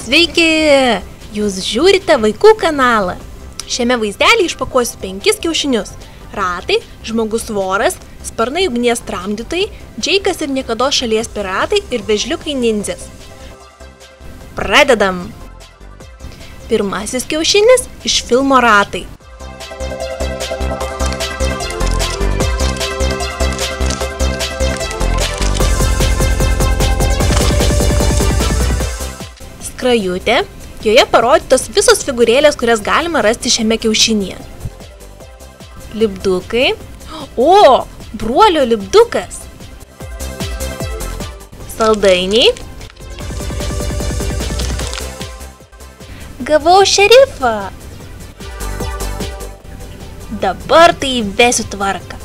Sveiki! Jūs žiūrite vaikų kanalą. Šiame vaizdelį išpakuosiu 5 kiaušinius. Ratai, žmogus voras, sparnai ugnies tramdytojai, Džeikas ir niekados šalies piratai ir vežliukai nindzės. Pradedam! Pirmasis kiaušinis iš filmo Ratai. Skrajutė, joje parodytos visos figūrėlės, kurias galima rasti šiame kiaušinyje. Lipdukai. O, bruolio lipdukas. Saldainiai. Gavau šerifą. Dabar tai įvesiu tvarką.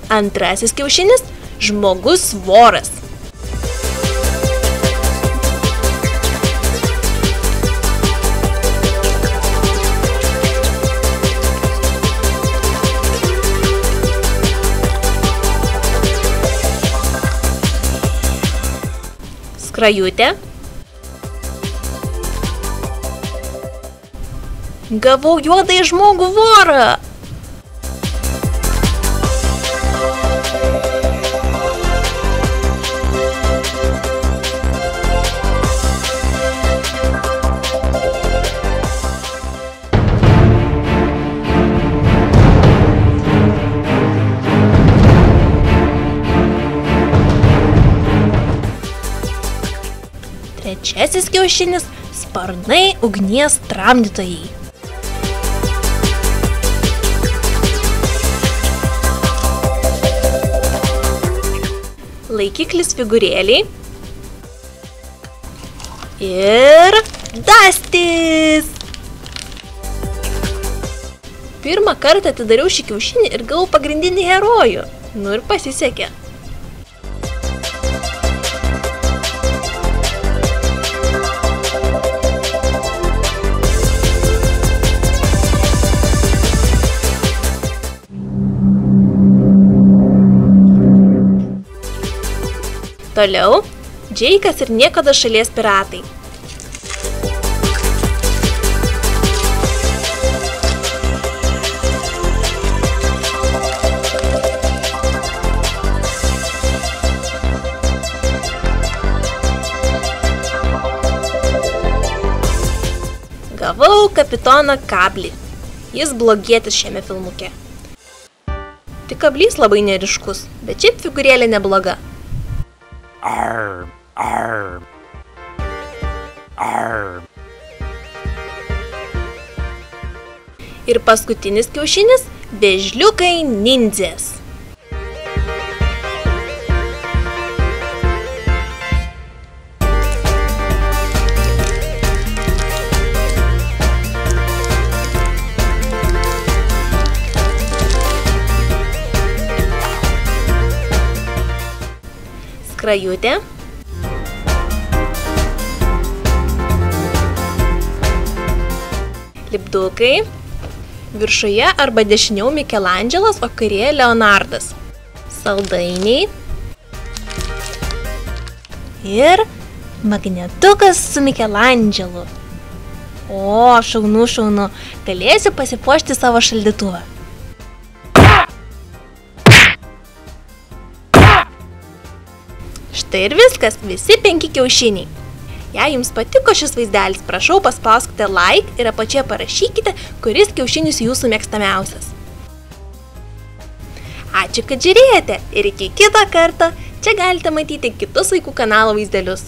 Antrasis kiaušinis – žmogus voras. Skrajutė. Gavau juodąjį žmogų vorą. Trečiasis kiaušinis – sparnai ugnies tramdytojai. Laikiklis figūrėliai. Ir dastis! Pirmą kartą atidariau šį kiaušinį ir gavau pagrindinį herojų. Nu ir pasisekė. Toliau, Džeikas ir niekados šalies piratai. Gavau kapitoną Kablį. Jis blogietis šiame filmuke. Tik kablys labai neryškus, bet šiaip figūrėlė nebloga. Arr, arr, arr. Ir paskutinis kiaušinis – vežliukai nindzės. Skrajutė. Lipdukai. Viršuje arba dešiniau Mikelandželas, o kairėje Leonardas. Saldainiai. Ir magnetukas su Mikelandželu. O, šaunu. Galėsiu pasipuošti savo šaldytuvą. Štai ir viskas, visi 5 kiaušiniai. Jei jums patiko šis vaizdelis, prašau paspauskite like ir apačioje parašykite, kuris kiaušinis jūsų mėgstamiausias. Ačiū, kad žiūrėjote ir iki kito karto. Čia galite matyti kitus vaikų kanalo vaizdelius.